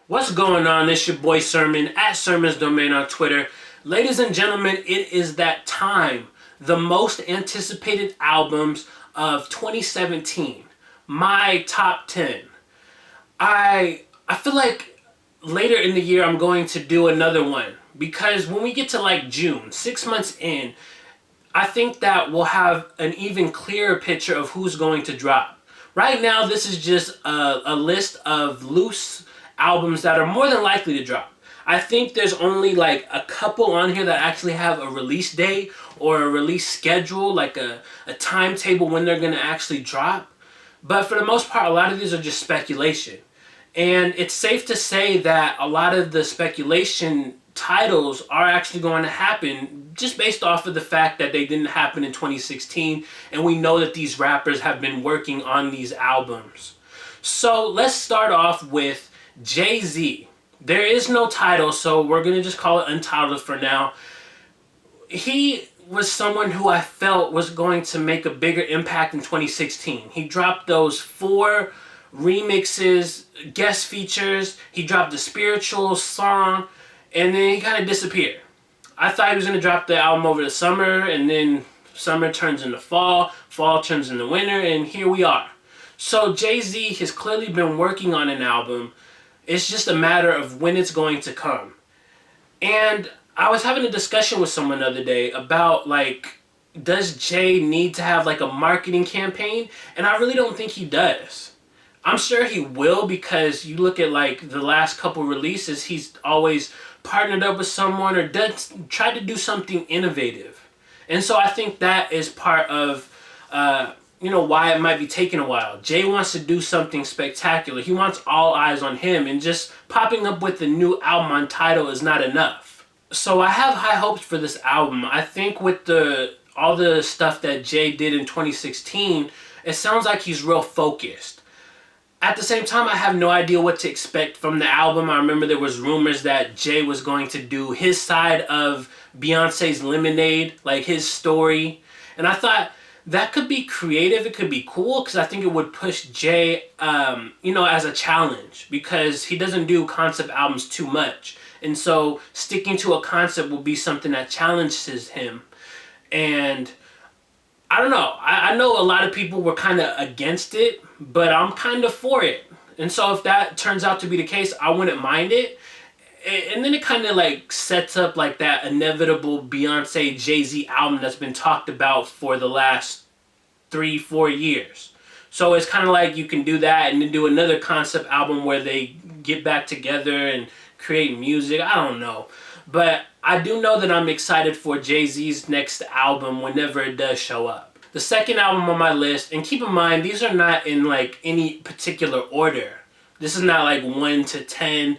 What's going on? It's your boy Sermon at Sermon's Domain on Twitter. Ladies and gentlemen, it is that time. The most anticipated albums of 2017. My top 10. I feel like later in the year I'm going to do another one because when we get to like June, 6 months in, I think that we'll have an even clearer picture of who's going to drop. Right now, this is just a list of loose albums that are more than likely to drop. I think there's only like a couple on here that actually have a release date or a release schedule, like a timetable when they're going to actually drop. But for the most part, a lot of these are just speculation. And it's safe to say that a lot of the speculation titles are actually going to happen just based off of the fact that they didn't happen in 2016, and we know that these rappers have been working on these albums. So let's start off with Jay-Z. There is no title, so we're going to just call it Untitled for now. He was someone who I felt was going to make a bigger impact in 2016. He dropped those 4 remixes, guest features. He dropped the spiritual song, and then he kind of disappeared. I thought he was going to drop the album over the summer, and then summer turns into fall, fall turns into winter, and here we are. So Jay-Z has clearly been working on an album. It's just a matter of when it's going to come. And I was having a discussion with someone the other day about, like, does Jay need to have, like, a marketing campaign? And I really don't think he does. I'm sure he will, because you look at, like, the last couple releases, he's always partnered up with someone or tried to do something innovative. And so I think that is part of, why it might be taking a while. Jay wants to do something spectacular. He wants all eyes on him, and just popping up with a new album on title is not enough. So I have high hopes for this album. I think with all the stuff that Jay did in 2016, it sounds like he's real focused. At the same time, I have no idea what to expect from the album. I remember there was rumors that Jay was going to do his side of Beyonce's Lemonade, like his story. And I thought that could be creative. It could be cool because I think it would push Jay, as a challenge, because he doesn't do concept albums too much. And so sticking to a concept will be something that challenges him. And I don't know. I know a lot of people were kind of against it, but I'm kind of for it. And so if that turns out to be the case, I wouldn't mind it. And then it kind of like sets up like that inevitable Beyonce Jay-Z album that's been talked about for the last 3-4 years. So it's kind of like you can do that and then do another concept album where they get back together and create music. I don't know. But I do know that I'm excited for Jay-Z's next album whenever it does show up. The second album on my list, and keep in mind, these are not in like any particular order. This is not like 1 to 10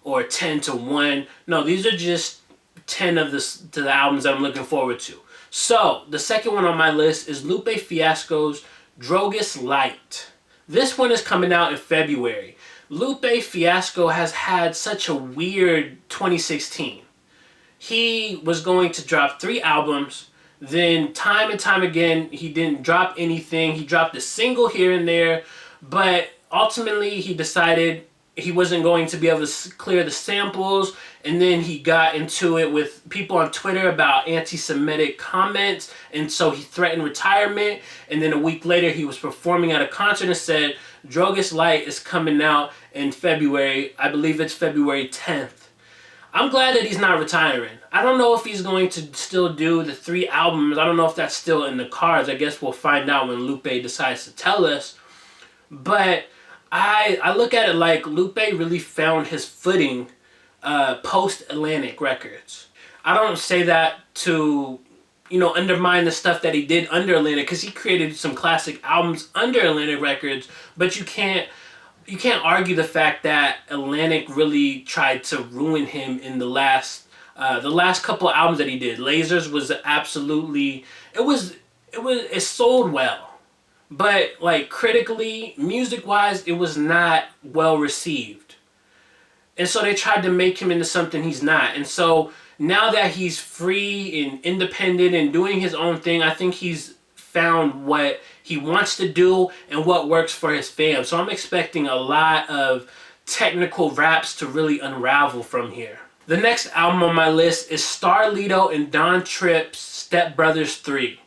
or 10 to 1. No, these are just 10 of the albums that I'm looking forward to. So, the second one on my list is Lupe Fiasco's Drogas Light. This one is coming out in February. Lupe Fiasco has had such a weird 2016. He was going to drop 3 albums, then time and time again, he didn't drop anything. He dropped a single here and there, but ultimately he decided he wasn't going to be able to clear the samples, and then he got into it with people on Twitter about anti-Semitic comments, and so he threatened retirement, and then a week later he was performing at a concert and said, Drogas Light is coming out in February. I believe it's February 10th. I'm glad that he's not retiring. I don't know if he's going to still do the 3 albums. I don't know if that's still in the cards. I guess we'll find out when Lupe decides to tell us. But I look at it like Lupe really found his footing post-Atlantic Records. I don't say that to, undermine the stuff that he did under Atlantic, because he created some classic albums under Atlantic Records, but you can't argue the fact that Atlantic really tried to ruin him in the last couple of albums that he did. Lasers was absolutely, it sold well. But like critically, music-wise, it was not well received. And so they tried to make him into something he's not. And so now that he's free and independent and doing his own thing, I think he's found what he wants to do and what works for his fam. So I'm expecting a lot of technical raps to really unravel from here. The next album on my list is Starlito and Don Tripp's Step Brothers 3.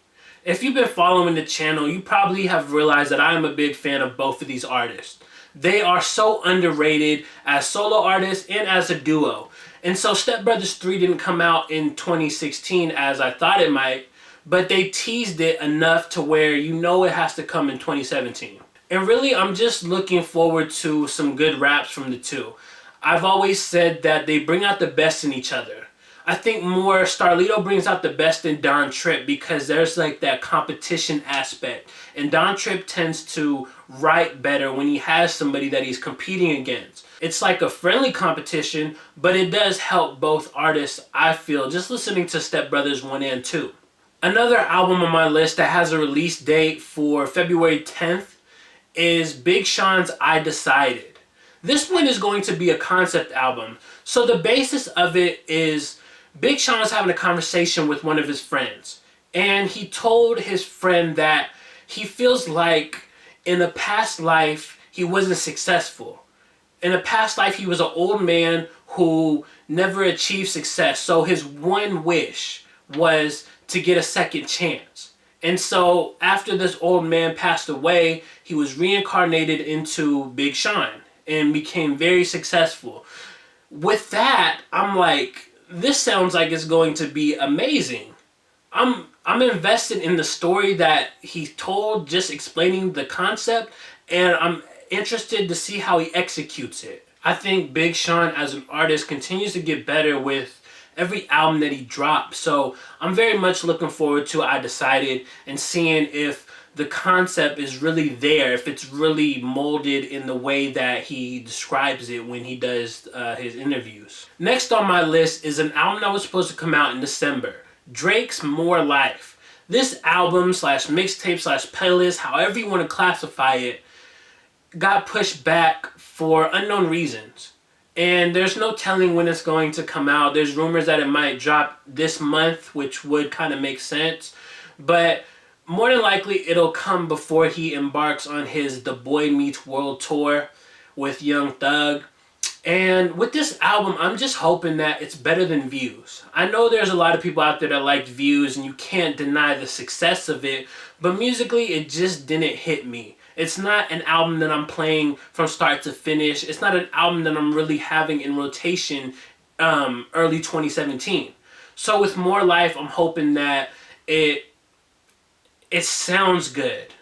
If you've been following the channel, you probably have realized that I am a big fan of both of these artists. They are so underrated as solo artists and as a duo. And so Step Brothers 3 didn't come out in 2016 as I thought it might, but they teased it enough to where you know it has to come in 2017. And really, I'm just looking forward to some good raps from the two. I've always said that they bring out the best in each other. I think more Starlito brings out the best in Don Tripp because there's like that competition aspect. And Don Tripp tends to write better when he has somebody that he's competing against. It's like a friendly competition, but it does help both artists, I feel, just listening to Step Brothers 1 and 2. Another album on my list that has a release date for February 10th is Big Sean's I Decided. This one is going to be a concept album. So the basis of it is Big Sean is having a conversation with one of his friends. And he told his friend that he feels like in a past life he wasn't successful. In a past life he was an old man who never achieved success. So his one wish was to get a second chance. And so after this old man passed away, he was reincarnated into Big Sean and became very successful. With that, I'm like, this sounds like it's going to be amazing. I'm invested in the story that he told, just explaining the concept, and I'm interested to see how he executes it. I think Big Sean as an artist continues to get better with every album that he drops. So I'm very much looking forward to I Decided and seeing if the concept is really there, if it's really molded in the way that he describes it when he does his interviews. Next on my list is an album that was supposed to come out in December, Drake's More Life. This album slash mixtape slash playlist, however you want to classify it, got pushed back for unknown reasons. And there's no telling when it's going to come out. There's rumors that it might drop this month, which would kind of make sense. But more than likely, it'll come before he embarks on his The Boy Meets World tour with Young Thug. And with this album, I'm just hoping that it's better than Views. I know there's a lot of people out there that liked Views, and you can't deny the success of it. But musically, it just didn't hit me. It's not an album that I'm playing from start to finish. It's not an album that I'm really having in rotation early 2017. So with More Life, I'm hoping that it sounds good.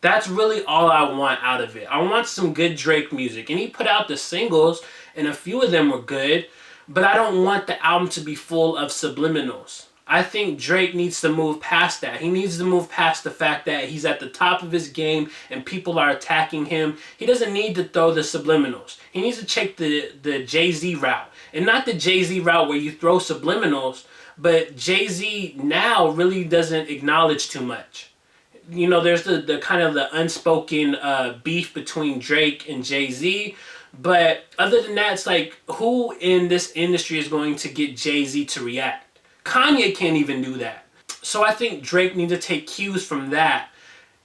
That's really all I want out of it. I want some good Drake music. And he put out the singles, and a few of them were good. But I don't want the album to be full of subliminals. I think Drake needs to move past that. He needs to move past the fact that he's at the top of his game and people are attacking him. He doesn't need to throw the subliminals. He needs to take the Jay-Z route. And not the Jay-Z route where you throw subliminals, but Jay-Z now really doesn't acknowledge too much. You know, there's the kind of the unspoken beef between Drake and Jay-Z. But other than that, it's like, who in this industry is going to get Jay-Z to react? Kanye can't even do that. So I think Drake needs to take cues from that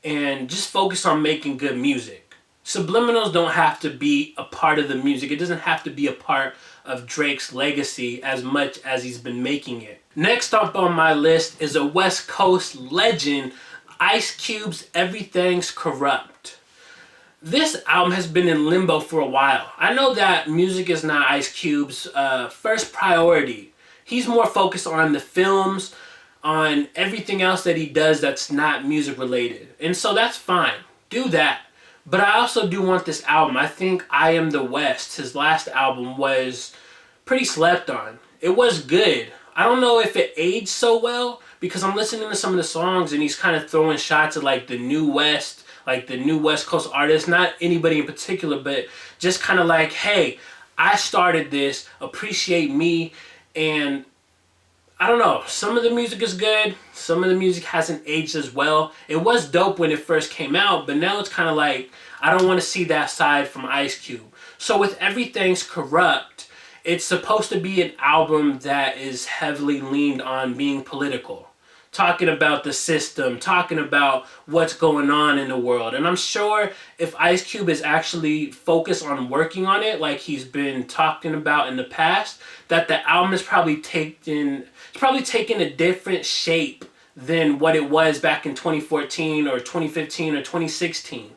and just focus on making good music. Subliminals don't have to be a part of the music. It doesn't have to be a part of Drake's legacy as much as he's been making it. Next up on my list is a West Coast legend, Ice Cube's Everything's Corrupt. This album has been in limbo for a while. I know that music is not Ice Cube's first priority. He's more focused on the films, on everything else that he does that's not music related. And so that's fine. Do that. But I also do want this album. I think I Am the West, his last album, was pretty slept on. It was good. I don't know if it aged so well because I'm listening to some of the songs and he's kind of throwing shots at like the new West, like the new West Coast artists. Not anybody in particular, but just kind of like, hey, I started this, appreciate me. And I don't know, some of the music is good, some of the music hasn't aged as well. It was dope when it first came out, but now it's kind of like, I don't want to see that side from Ice Cube. So with Everything's Corrupt, it's supposed to be an album that is heavily leaned on being political. talking about the system, talking about what's going on in the world. And I'm sure if Ice Cube is actually focused on working on it, like he's been talking about in the past, that the album is probably taken a different shape than what it was back in 2014 or 2015 or 2016.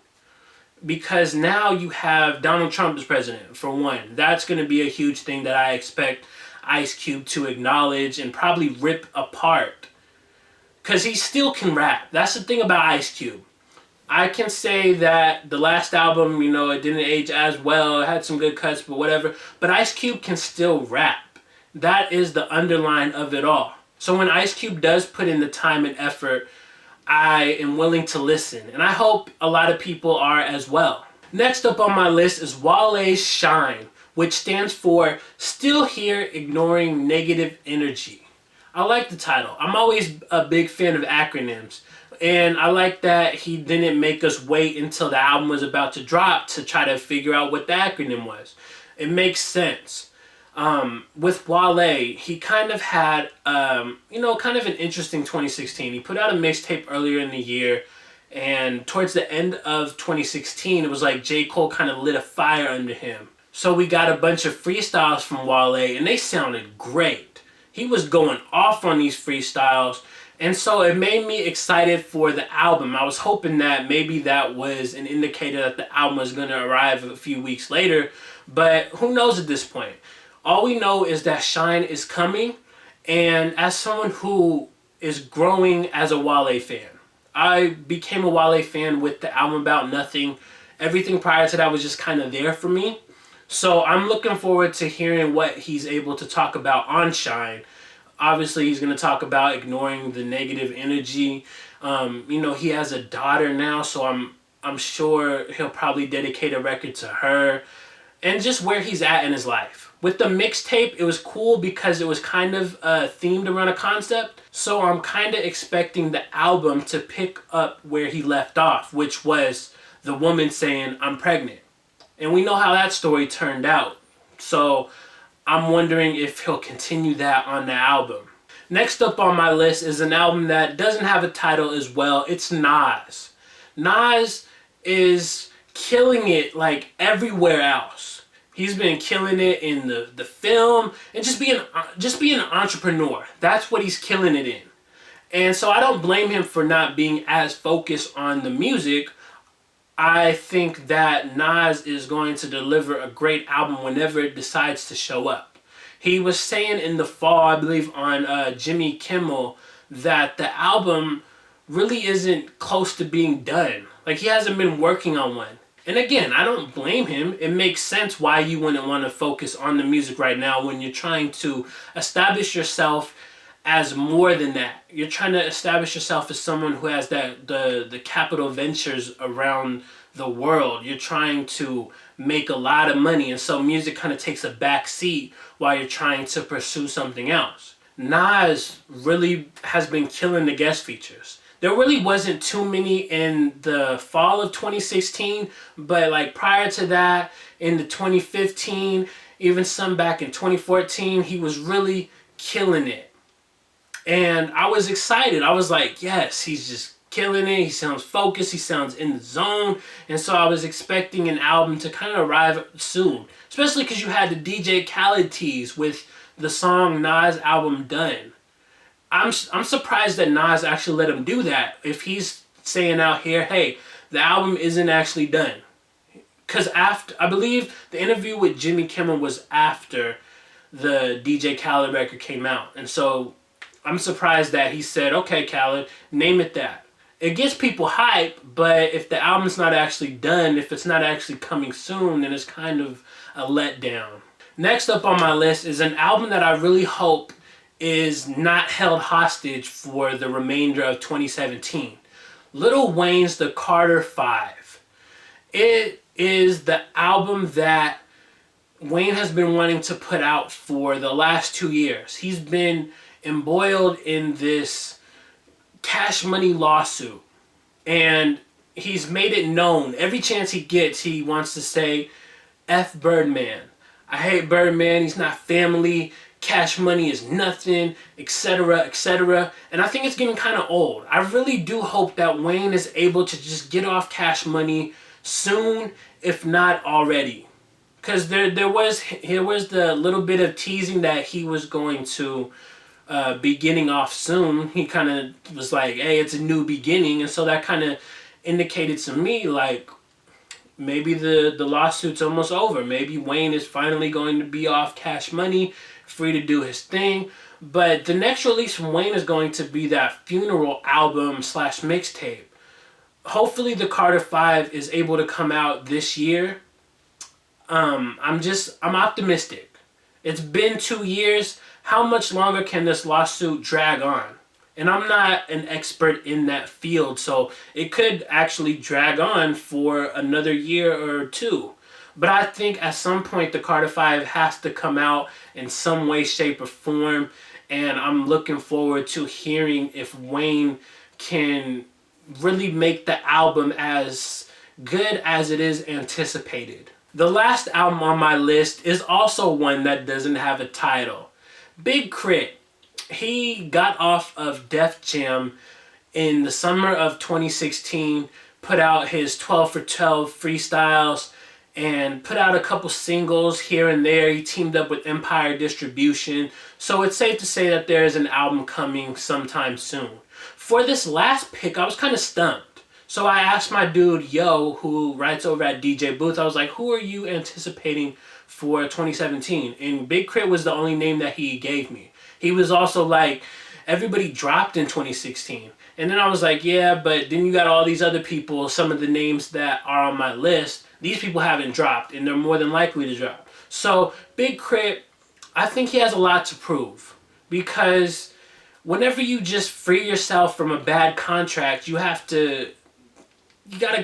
Because now you have Donald Trump as president, for one. That's going to be a huge thing that I expect Ice Cube to acknowledge and probably rip apart. Because he still can rap. That's the thing about Ice Cube. I can say that the last album, it didn't age as well. It had some good cuts, but whatever. But Ice Cube can still rap. That is the underline of it all. So when Ice Cube does put in the time and effort, I am willing to listen. And I hope a lot of people are as well. Next up on my list is Wale's S.H.I.N.E, which stands for Still Here Ignoring Negative Energy. I like the title. I'm always a big fan of acronyms. And I like that he didn't make us wait until the album was about to drop to try to figure out what the acronym was. It makes sense. With Wale, he kind of had, kind of an interesting 2016. He put out a mixtape earlier in the year. And towards the end of 2016, it was like J. Cole kind of lit a fire under him. So we got a bunch of freestyles from Wale, and they sounded great. He was going off on these freestyles, and so it made me excited for the album. I was hoping that maybe that was an indicator that the album was going to arrive a few weeks later, but who knows at this point. All we know is that S.H.I.N.E is coming, and as someone who is growing as a Wale fan, I became a Wale fan with the album About Nothing. Everything prior to that was just kind of there for me. So I'm looking forward to hearing what he's able to talk about on S.H.I.N.E. Obviously, he's going to talk about ignoring the negative energy. He has a daughter now, so I'm sure he'll probably dedicate a record to her. And just where he's at in his life. With the mixtape, it was cool because it was kind of themed around a concept. So I'm kind of expecting the album to pick up where he left off, which was the woman saying, "I'm pregnant." And we know how that story turned out. So I'm wondering if he'll continue that on the album. Next up on my list is an album that doesn't have a title as well. It's Nas. Nas is killing it like everywhere else. He's been killing it in the film and just being an entrepreneur. That's what he's killing it in. And so I don't blame him for not being as focused on the music. I think that Nas is going to deliver a great album whenever it decides to show up. He was saying in the fall, I believe on Jimmy Kimmel, that the album really isn't close to being done. Like, he hasn't been working on one. And again, I don't blame him. It makes sense why you wouldn't want to focus on the music right now when you're trying to establish yourself as more than that. You're trying to establish yourself as someone who has the capital ventures around the world. You're trying to make a lot of money, and so music kind of takes a back seat while you're trying to pursue something else. Nas really has been killing the guest features. There really wasn't too many in the fall of 2016, but like prior to that, in the 2015, even some back in 2014, he was really killing it. And I was excited. I was like, yes, he's just killing it. He sounds focused. He sounds in the zone. And so I was expecting an album to kind of arrive soon. Especially because you had the DJ Khaled tease with the song Nas album Done. I'm surprised that Nas actually let him do that. If he's saying out here, hey, the album isn't actually done. Because after, I believe the interview with Jimmy Kimmel was after the DJ Khaled record came out. And so I'm surprised that he said, okay, Khaled, name it that. It gets people hype, but if the album's not actually done, if it's not actually coming soon, then it's kind of a letdown. Next up on my list is an album that I really hope is not held hostage for the remainder of 2017. Lil Wayne's The Carter 5. It is the album that Wayne has been wanting to put out for the last 2 years. He's been embroiled in this Cash Money lawsuit, and he's made it known. Every chance he gets, he wants to say, F Birdman. I hate Birdman. He's not family. Cash Money is nothing, etc., etc. And I think it's getting kind of old. I really do hope that Wayne is able to just get off Cash Money soon, if not already. Because there was the little bit of teasing that he was going to be getting off soon. He kind of was like, hey, it's a new beginning. And so that kind of indicated to me like maybe the lawsuit's almost over. Maybe Wayne is finally going to be off Cash Money, free to do his thing. But the next release from Wayne is going to be that funeral album / mixtape. Hopefully the Carter 5 is able to come out this year. I'm optimistic. It's been 2 years. How much longer can this lawsuit drag on? And I'm not an expert in that field, so it could actually drag on for another year or two. But I think at some point the Carter 5 has to come out in some way, shape, or form. And I'm looking forward to hearing if Wayne can really make the album as good as it is anticipated. The last album on my list is also one that doesn't have a title. Big KRIT. He got off of Def Jam in the summer of 2016, put out his 12 for 12 freestyles, and put out a couple singles here and there. He teamed up with Empire Distribution, so it's safe to say that there is an album coming sometime soon. For this last pick, I was kind of stumped. So I asked my dude, Yo, who writes over at DJ Booth, I was like, who are you anticipating for 2017? And Big KRIT was the only name that he gave me. He was also like, everybody dropped in 2016. And then I was like, yeah, but then you got all these other people, some of the names that are on my list. These people haven't dropped, and they're more than likely to drop. So Big KRIT, I think he has a lot to prove. Because whenever you just free yourself from a bad contract, you gotta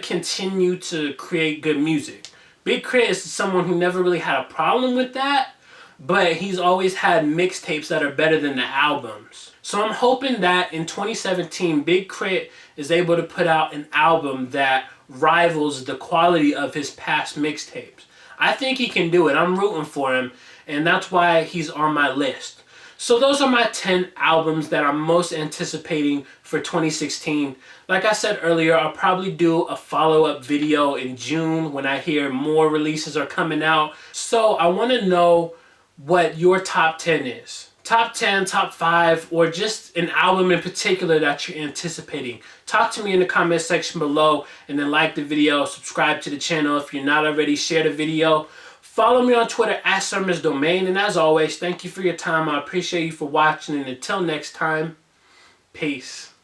continue to create good music. Big KRIT is someone who never really had a problem with that, but he's always had mixtapes that are better than the albums. So I'm hoping that in 2017, Big KRIT is able to put out an album that rivals the quality of his past mixtapes. I think he can do it. I'm rooting for him, and that's why he's on my list. So those are my 10 albums that I'm most anticipating for 2016. Like I said earlier, I'll probably do a follow-up video in June when I hear more releases are coming out. So I want to know what your top 10 is. Top 10, top 5, or just an album in particular that you're anticipating. Talk to me in the comment section below, and then like the video, subscribe to the channel if you're not already, share the video. Follow me on Twitter at Sermons Domain, and as always, thank you for your time. I appreciate you for watching, and until next time, peace.